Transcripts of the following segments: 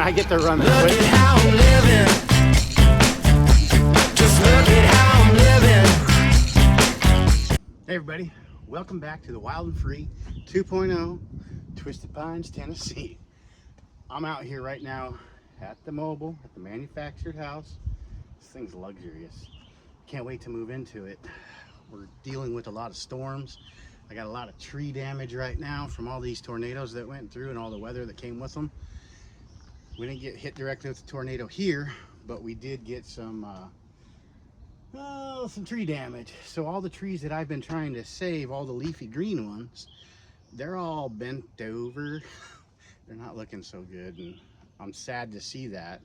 I get to run this Look quick. at how I'm living. Just look at how I'm living. Hey everybody, welcome back to the Wild and Free 2.0 Twisted Pines, Tennessee. I'm out here right now at the mobile, at the manufactured house. This thing's luxurious. Can't wait to move into it. We're dealing with a lot of storms. I got a lot of tree damage right now from all these tornadoes that went through and all the weather that came with them. We didn't get hit directly with the tornado here, but we did get some tree damage. So all the trees that I've been trying to save, all the leafy green ones, they're all bent over. They're not looking so good, and I'm sad to see that.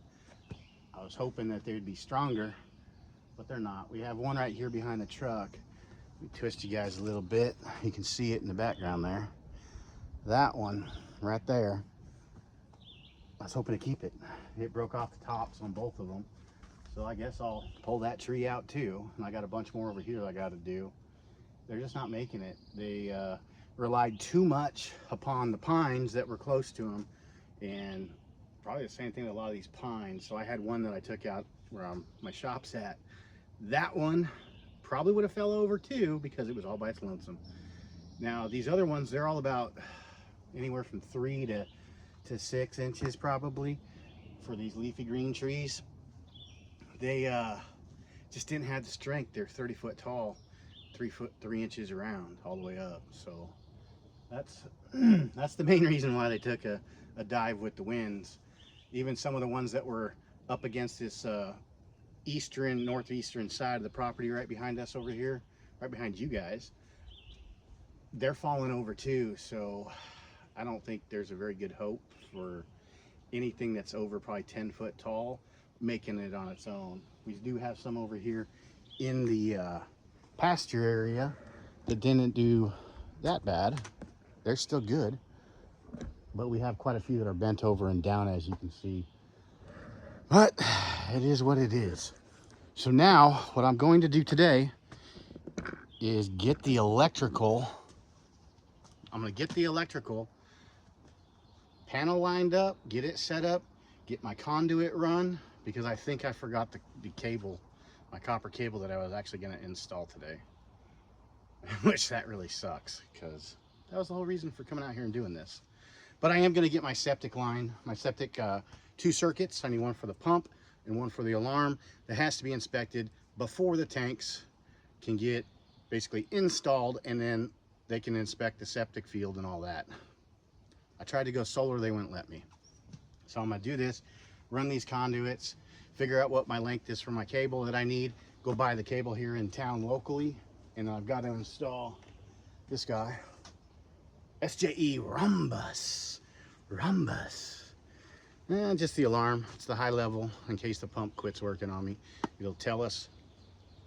I was hoping that they'd be stronger, but they're not. We have one right here behind the truck. Let me twist you guys a little bit. You can see it in the background there. That one right there, I was hoping to keep it. It broke off the tops on both of them. So I guess I'll pull that tree out too. And I got a bunch more over here I got to do. They're just not making it. They relied too much upon the pines that were close to them, and probably the same thing with a lot of these pines. So I had one that I took out where my shop's at. That one probably would have fell over too because it was all by its lonesome. Now these other ones, they're all about anywhere from 3 to 6 inches probably for these leafy green trees. They just didn't have the strength. They're 30 foot tall, 3 foot 3 inches around all the way up. So that's that's the main reason why they took a dive with the winds. Even some of the ones that were up against this northeastern side of the property right behind us over here, right behind you guys, they're falling over too. So I don't think there's a very good hope for anything that's over probably 10 foot tall making it on its own. We do have some over here in the pasture area that didn't do that bad. They're still good, but we have quite a few that are bent over and down, as you can see. But it is what it is. So now what I'm going to do today is get the electrical. I'm going to get the electrical panel lined up, get it set up, get my conduit run, because I think I forgot the cable, my copper cable that I was actually going to install today. Which that really sucks, because that was the whole reason for coming out here and doing this. But I am going to get my septic line, my septic 2 circuits. I need one for the pump and one for the alarm. That has to be inspected before the tanks can get basically installed, and then they can inspect the septic field and all that. I tried to go solar, they wouldn't let me. So I'm going to do this, run these conduits, figure out what my length is for my cable that I need, go buy the cable here in town locally, and I've got to install this guy, SJE Rhombus. And just the alarm. It's the high level in case the pump quits working on me. It'll tell us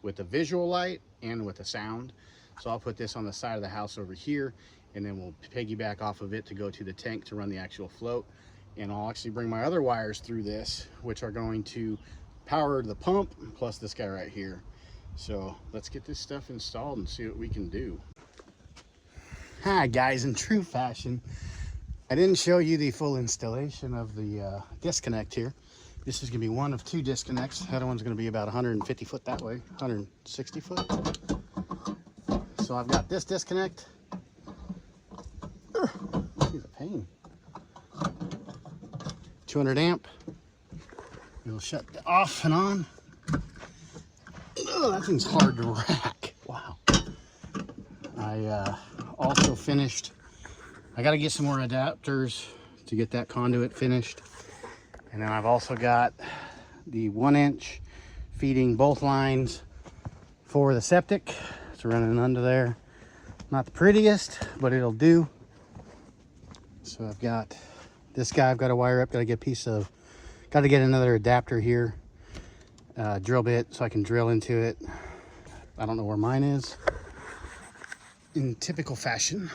with the visual light and with the sound. So I'll put this on the side of the house over here, and then we'll piggyback off of it to go to the tank to run the actual float. And I'll actually bring my other wires through this, which are going to power the pump plus this guy right here. So let's get this stuff installed and see what we can do. Hi guys, in true fashion, I didn't show you the full installation of the disconnect here. This is gonna be one of 2 disconnects. The other one's gonna be about 150 foot that way, 160 foot. So I've got this disconnect. She's a pain. 200 amp. It'll shut off and on. Oh, that thing's hard to rack. Wow. I also finished. I got to get some more adapters to get that conduit finished. And then I've also got the 1-inch feeding both lines for the septic. It's running under there. Not the prettiest, but it'll do. So I've got this guy I've got to wire up. Got to get a piece of, got to get another adapter here. Drill bit so I can drill into it. I don't know where mine is. In typical fashion,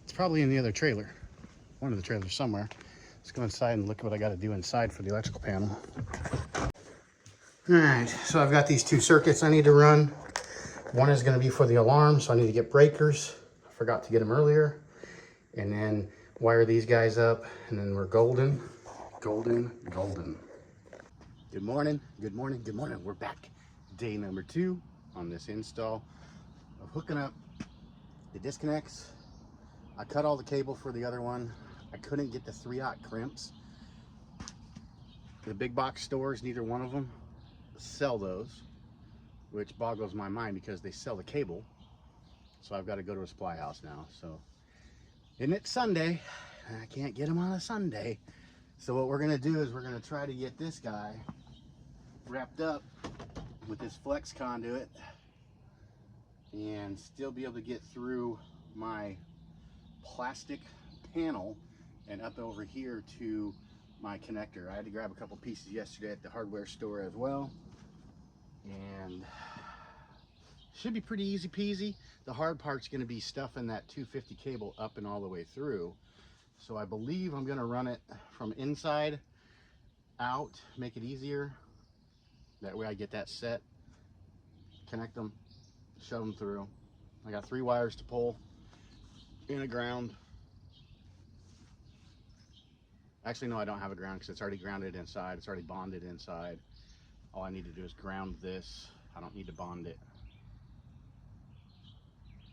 it's probably in the other trailer. One of the trailers somewhere. Let's go inside and look at what I got to do inside for the electrical panel. All right, so I've got these 2 circuits I need to run. One is going to be for the alarm, so I need to get breakers. I forgot to get them earlier. And then wire these guys up, and then we're golden. Golden. Good morning. We're back. Day number 2 on this install of hooking up the disconnects. I cut all the cable for the other one. I couldn't get the 3/0 crimps. The big box stores, neither one of them sell those, which boggles my mind because they sell the cable. So I've got to go to a supply house now. So, and it's Sunday, and I can't get them on a Sunday. So what we're gonna do is we're gonna try to get this guy wrapped up with this flex conduit and still be able to get through my plastic panel and up over here to my connector. I had to grab a couple pieces yesterday at the hardware store as well, and should be pretty easy peasy. The hard part's going to be stuffing that 250 cable up and all the way through. So I believe I'm going to run it from inside out, make it easier. That way I get that set, connect them, shove them through. I got 3 wires to pull in a ground. Actually, no, I don't have a ground because it's already grounded inside. It's already bonded inside. All I need to do is ground this. I don't need to bond it.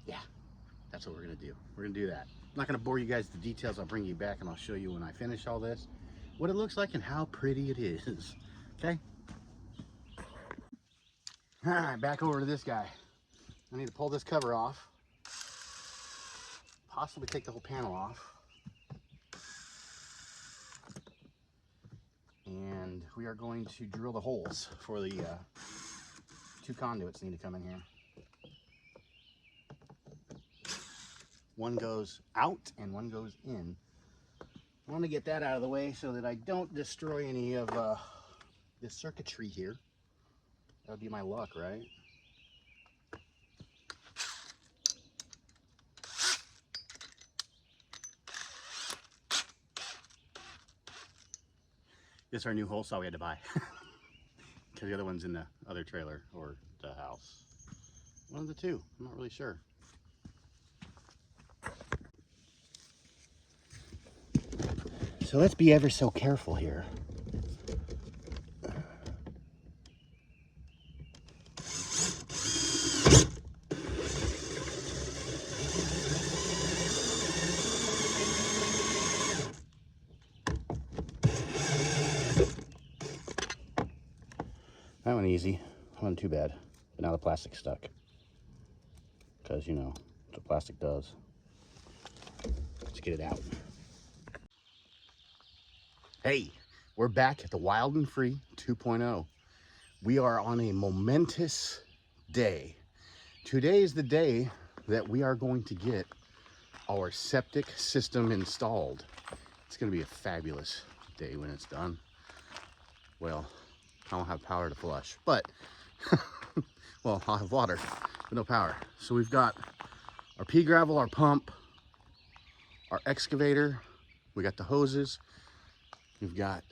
Yeah, that's what we're gonna do. We're gonna do that. I'm not gonna bore you guys with the details. I'll bring you back and I'll show you when I finish all this what it looks like and how pretty it is. Okay? All right, back over to this guy. I need to pull this cover off, possibly take the whole panel off. And we are going to drill the holes for the 2 conduits need to come in here. One goes out and one goes in. I want to get that out of the way so that I don't destroy any of this circuitry here. That would be my luck, right? This is our new hole saw we had to buy. Because the other one's in the other trailer or the house. One of the two, I'm not really sure. So let's be ever so careful here. That one easy, wasn't too bad. But now the plastic's stuck. Because, you know, that's what plastic does. Let's get it out. Hey, we're back at the Wild and Free 2.0. We are on a momentous day. Today is the day that we are going to get our septic system installed. It's going to be a fabulous day when it's done. Well, I don't have power to flush, but, well, I'll have water, but no power. So we've got our pea gravel, our pump, our excavator, we got the hoses, we've got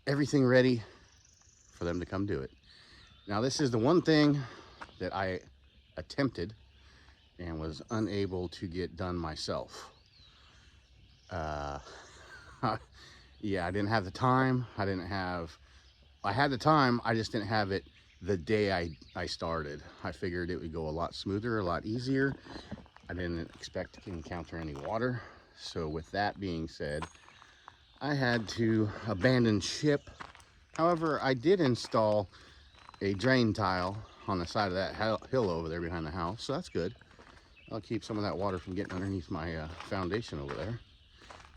everything ready for them to come do it. Now, this is the one thing that I attempted and was unable to get done myself. Yeah, I didn't have the time. I had the time, I just didn't have it the day I started. I figured it would go a lot smoother, a lot easier. I didn't expect to encounter any water. So with that being said, I had to abandon ship. However, I did install a drain tile on the side of that hill over there behind the house, so that's good. I'll keep some of that water from getting underneath my foundation over there.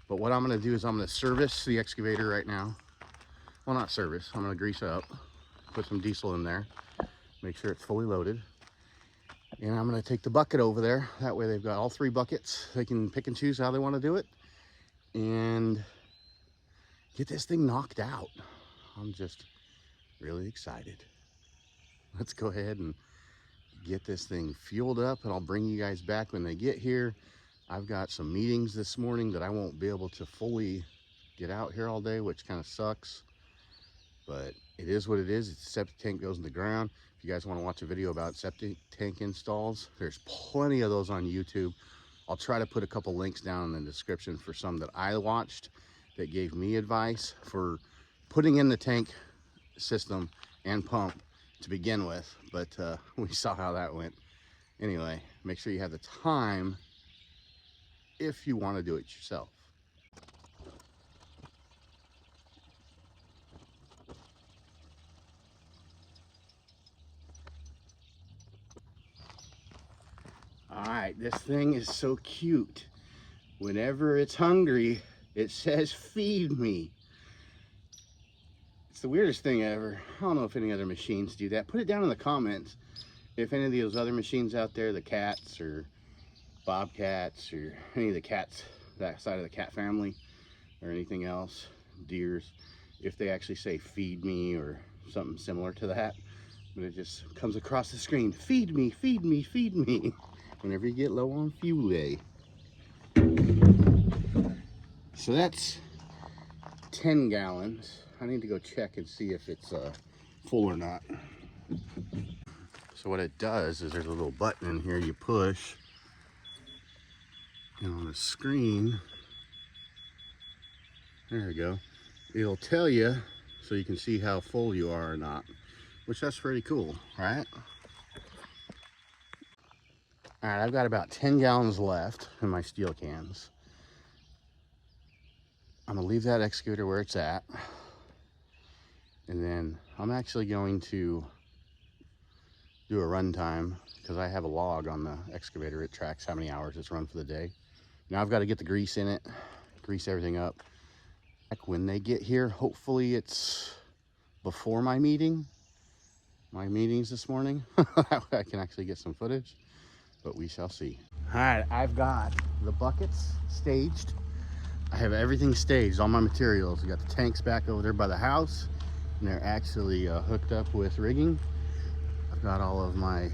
But what I'm going to do is I'm going to service the excavator right now. Well, not service. I'm going to grease up, put some diesel in there, make sure it's fully loaded. And I'm going to take the bucket over there. That way they've got all 3 buckets. They can pick and choose how they want to do it. And get this thing knocked out. I'm just really excited. Let's go ahead and get this thing fueled up, and I'll bring you guys back when they get here. I've got some meetings this morning that I won't be able to fully get out here all day, which kind of sucks, but it is what it is. It's a septic tank goes in the ground. If you guys want to watch a video about septic tank installs, there's plenty of those on YouTube. I'll try to put a couple links down in the description for some that I watched. that gave me advice for putting in the tank system and pump to begin with, but we saw how that went. Anyway, make sure you have the time if you want to do it yourself. All right, this thing is so cute. Whenever it's hungry, it says feed me. It's the weirdest thing ever. I don't know if any other machines do that. Put it down in the comments if any of those other machines out there, the cats or bobcats or any of the cats, that side of the cat family, or anything else, deers, if they actually say feed me or something similar to that. But it just comes across the screen, feed me, feed me, feed me, whenever you get low on fuel. So that's 10 gallons. I need to go check and see if it's full or not. So what it does is there's a little button in here you push, and on the screen, there we go, it'll tell you so you can see how full you are or not, which that's pretty cool, right? All right, I've got about 10 gallons left in my steel cans. I'm gonna leave that excavator where it's at, and then I'm actually going to do a run time because I have a log on the excavator. It tracks how many hours it's run for the day. Now I've got to get the grease in it, grease everything up. When they get here, hopefully it's before my meetings this morning. That way I can actually get some footage, but we shall see. All right, I've got the buckets staged. I have everything staged, all my materials. I got the tanks back over there by the house, and they're actually hooked up with rigging. I've got all of my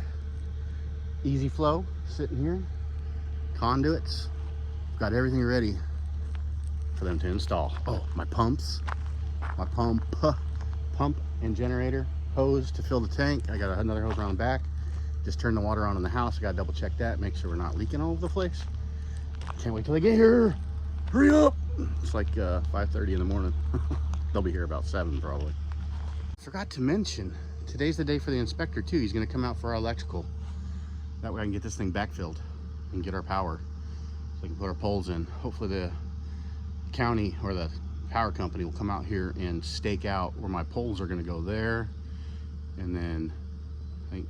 easy flow sitting here, conduits. I've got everything ready for them to install. Oh, my pumps, my pump and generator hose to fill the tank. I got another hose around the back. Just turned the water on in the house. I gotta double check that, make sure we're not leaking all over the place. Can't wait till they get here. Hurry up. It's like 5:30 in the morning. They'll be here about 7 probably. Forgot to mention, today's the day for the inspector too. He's gonna come out for our electrical. That way I can get this thing backfilled and get our power, so we can put our poles in. Hopefully the county or the power company will come out here and stake out where my poles are gonna go there. And then I think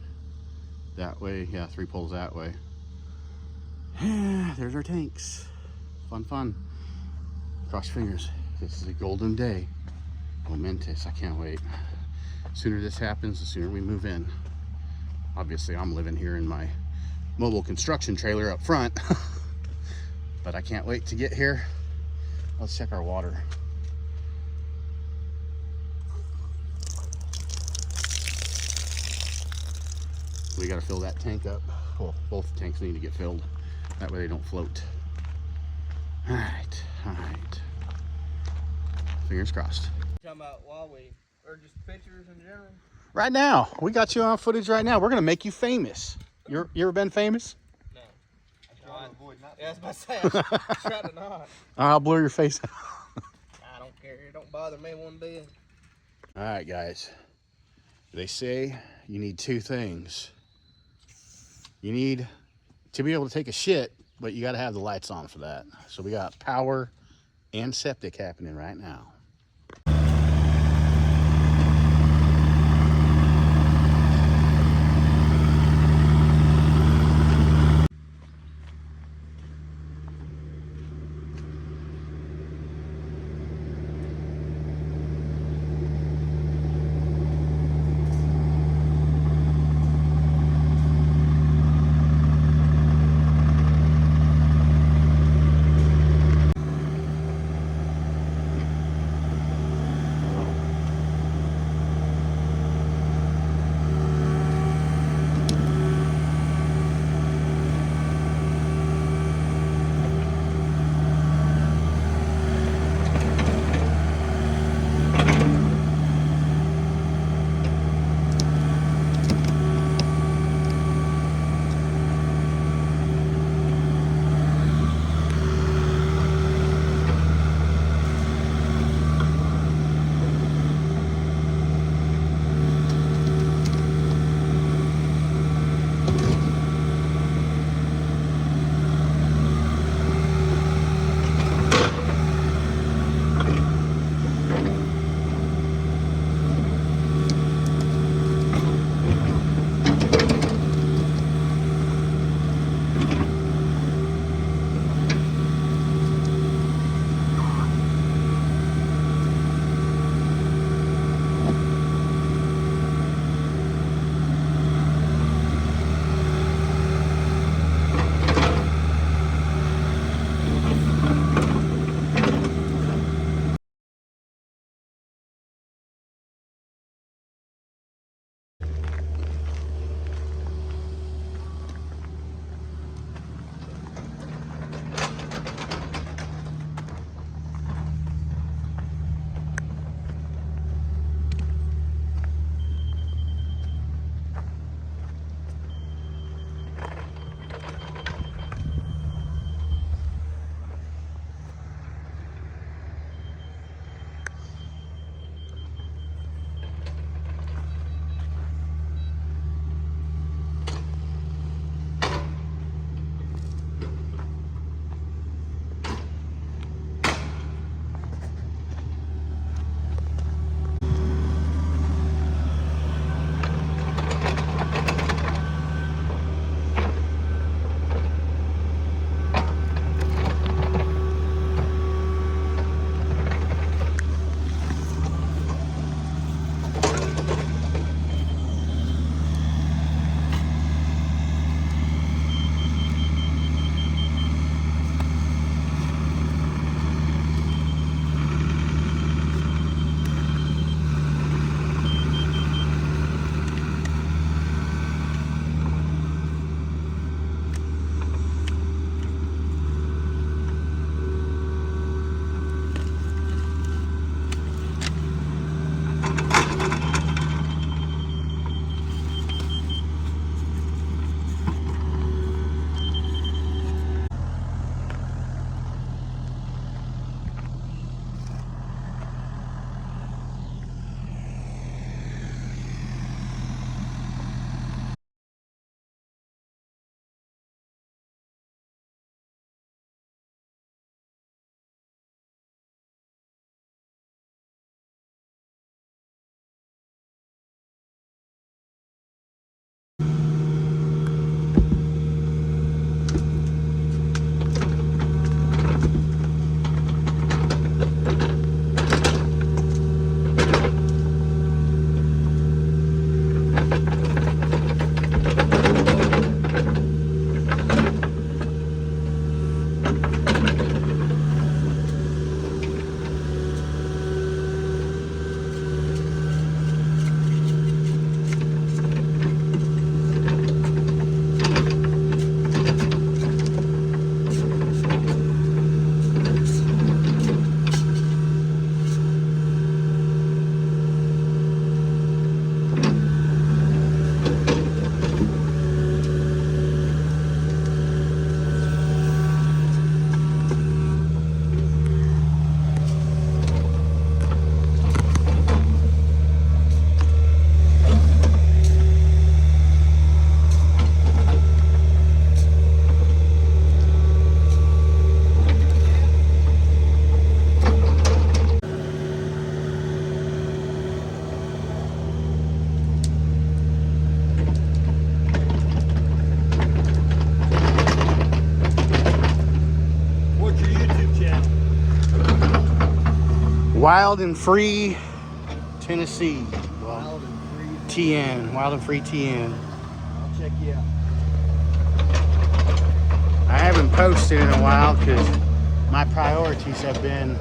that way, yeah, 3 poles that way. There's our tanks. Fun, fun. Cross your fingers. This is a golden day. Momentous. I can't wait. The sooner this happens, the sooner we move in. Obviously, I'm living here in my mobile construction trailer up front, but I can't wait to get here. Let's check our water. We got to fill that tank up. Well, both tanks need to get filled. That way they don't float. All right, all right. Fingers crossed. Talking about Huawei or just pictures in general? Right now, we got you on footage right now. We're gonna make you famous. You ever been famous? No. Yeah, I was about to say, I tried to not. I'll blur your face out. I don't care. It don't bother me one bit. All right, guys. They say you need 2 things. You need to be able to take a shit, but you got to have the lights on for that. So we got power and septic happening right now. Wild and Free, Tennessee. Wild and free. TN, Wild and Free TN. I'll check you out. I haven't posted in a while because my priorities have been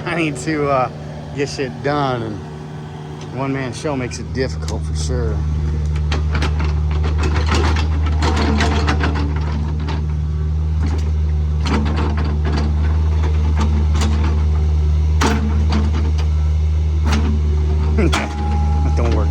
I need to get shit done, and one-man show makes it difficult for sure. That don't work.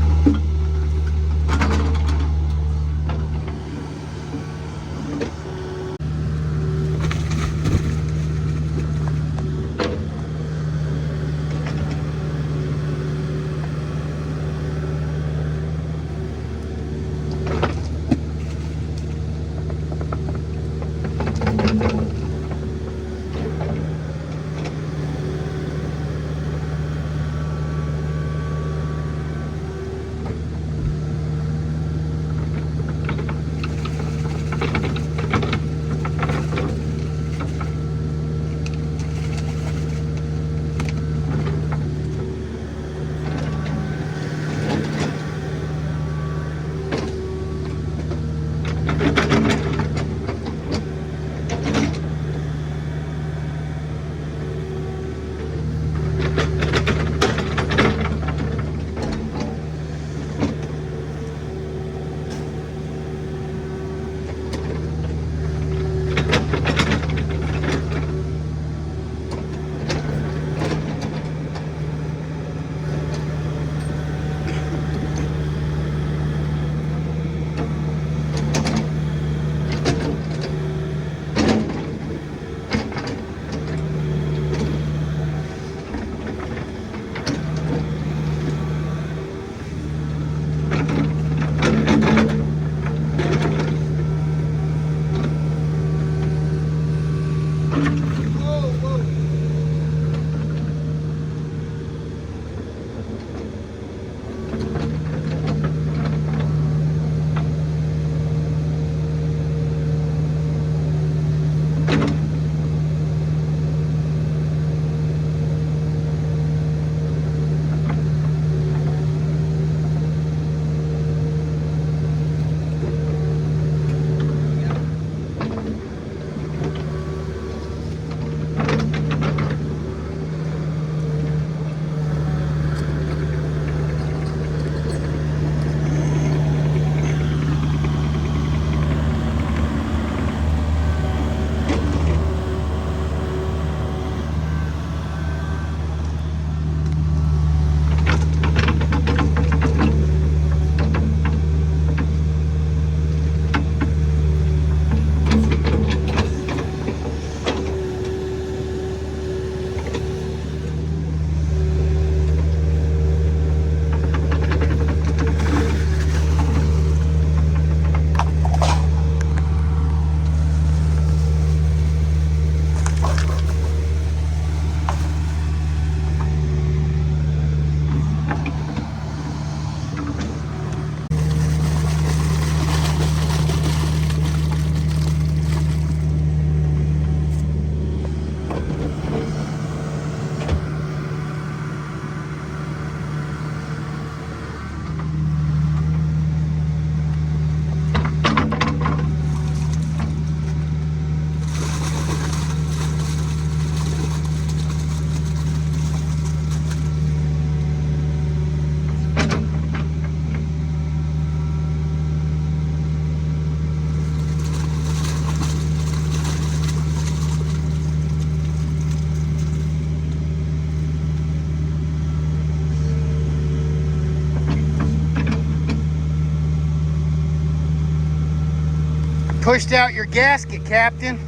Pushed out your gasket, Captain.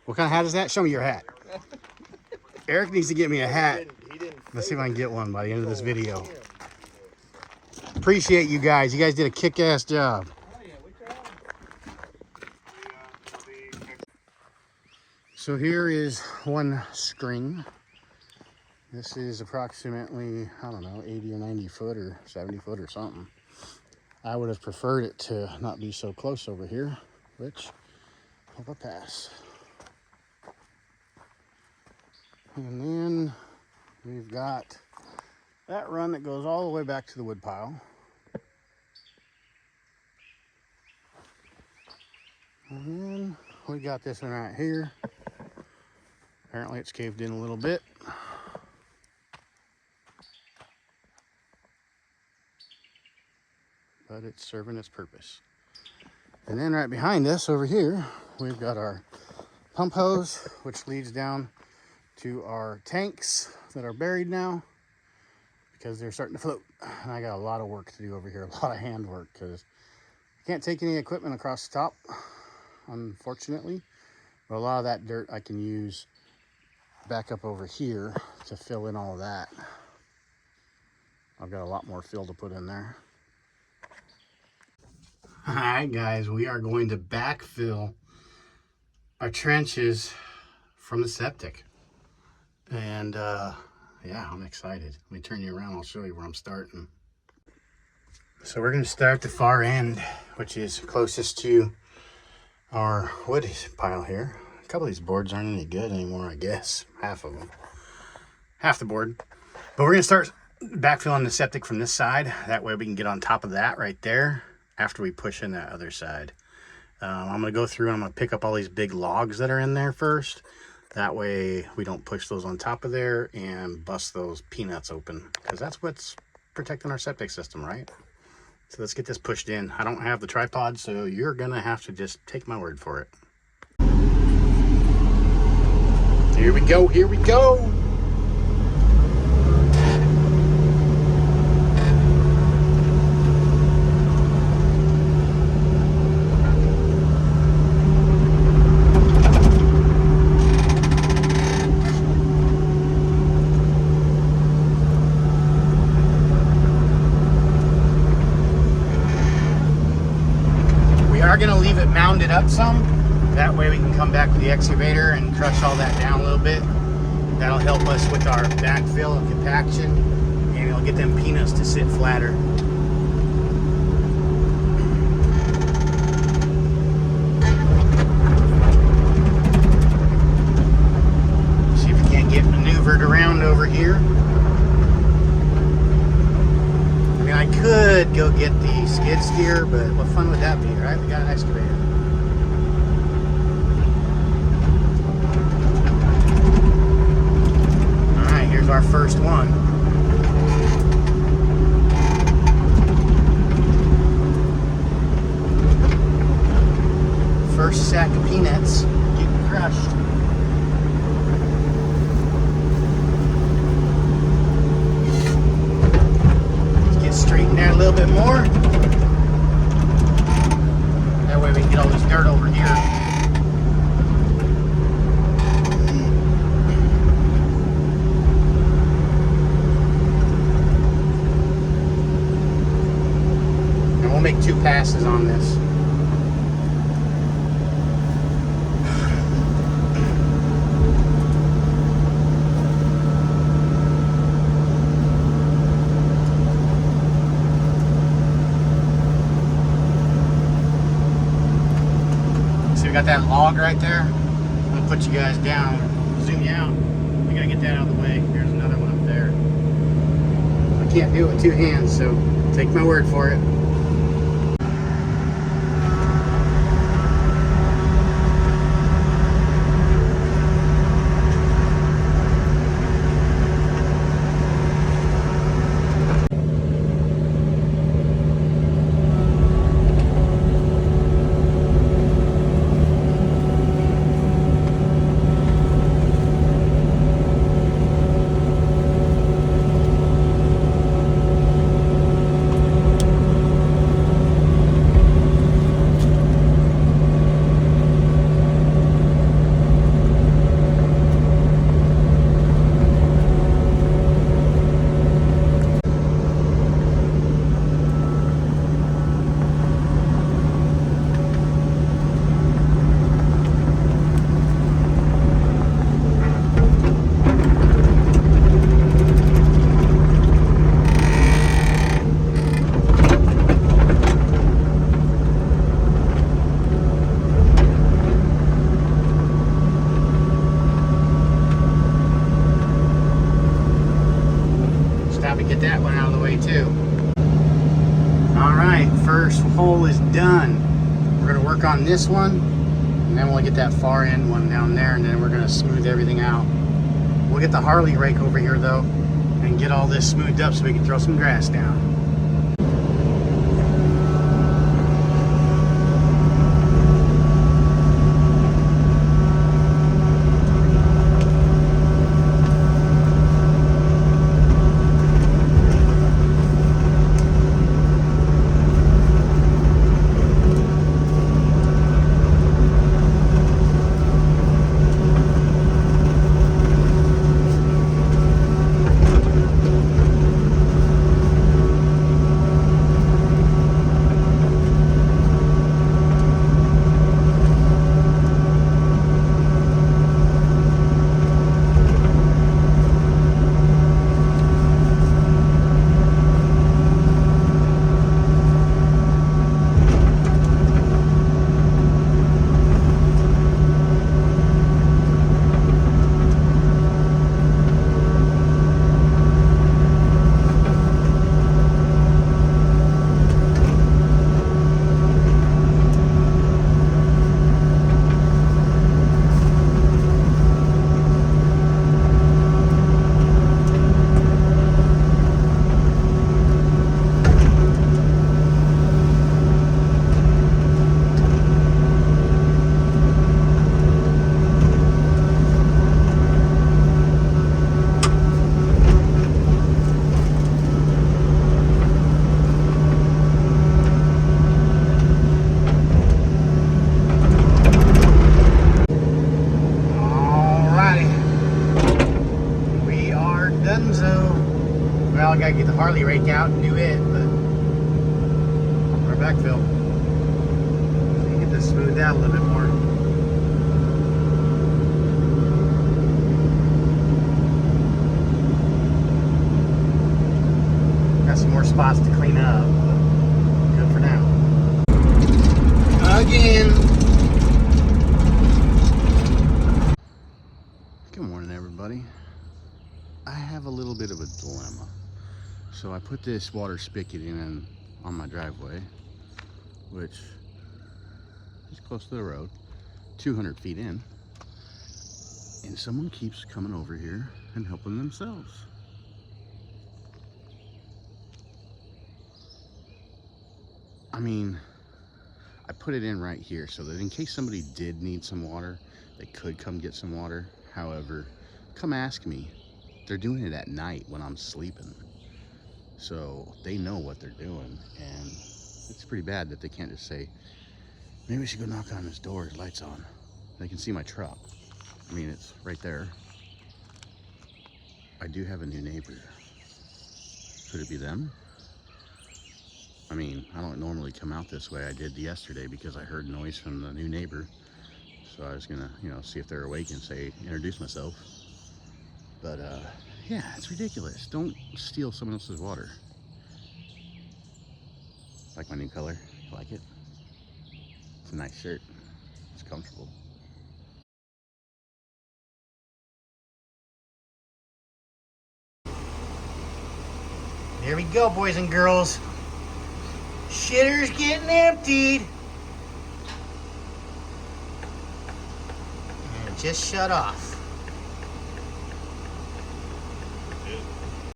What kind of hat is that? Show me your hat. Eric needs to get me a hat. Let's see if I can get one by the end of this video. Appreciate you guys. You guys did a kick-ass job. So here is one string. This is approximately, I don't know, 80 or 90 foot or 70 foot or something. I would have preferred it to not be so close over here, which hope I pass. And then we've got that run that goes all the way back to the wood pile. And then we got this one right here. Apparently it's caved in a little bit. But it's serving its purpose. And then right behind us over here, we've got our pump hose, which leads down to our tanks that are buried now because they're starting to float. And I got a lot of work to do over here, a lot of hand work, because I can't take any equipment across the top, unfortunately. But a lot of that dirt I can use back up over here to fill in all of that. I've got a lot more fill to put in there. All right, guys, we are going to backfill our trenches from the septic. And yeah, I'm excited. Let me turn you around. I'll show you where I'm starting. So we're going to start the far end, which is closest to our wood pile here. A couple of these boards aren't any good anymore, I guess. Half of them. Half the board. But we're going to start backfilling the septic from this side. That way we can get on top of that right there after we push in that other side. I'm going to go through and I'm going to pick up all these big logs that are in there first. That way we don't push those on top of there and bust those peanuts open, because that's what's protecting our septic system, right? So let's get this pushed in. I don't have the tripod, so you're going to have to just take my word for it. Here we go, here we go. We're going to leave it mounded up some. That way we can come back with the excavator and crush all that down a little bit. That'll help us with our backfill and compaction, and it'll get them peanuts to sit flatter. See if we can't get maneuvered around over here. I mean, I could go get the skid steer, but what fun would that be, right? We got an excavator. All right, here's our first one. First sack of peanuts getting crushed. Straighten that a little bit more. That way we can get all this dirt over here. And we'll make 2 passes on this. Got that log right there. I'm gonna put you guys down, zoom you out. I gotta get that out of the way. There's another one up there. I can't do it with 2 hands, so take my word for it. get that one out of the way too. All right, first hole is done. We're gonna work on this one, and then we'll get that far end one down there, and then we're gonna smooth everything out. We'll get the Harley rake over here though, and get all this smoothed up so we can throw some grass down. Well, I gotta get the Harley rake out and do it, but our backfill. So you get this smoothed out a little bit more. Got some more spots to clean up, but good for now. Again. Good morning, everybody. I have a little bit of a dilemma. So I put this water spigot in on my driveway, which is close to the road, 200 feet in, and someone keeps coming over here and helping themselves. I mean, I put it in right here so that in case somebody did need some water, they could come get some water. However, come ask me. They're doing it at night when I'm sleeping. So they know what they're doing, and it's pretty bad that they can't just say, maybe we should go knock on his door, his light's on. They can see my truck. I mean, it's right there. I do have a new neighbor. Could it be them? I mean, I don't normally come out this way. I did yesterday because I heard noise from the new neighbor. So I was gonna, see if they're awake and introduce myself. But yeah, it's ridiculous. Don't steal someone else's water. Like my new color? You like it? It's a nice shirt. It's comfortable. There we go, boys and girls. Shitter's getting emptied. And it just shut off.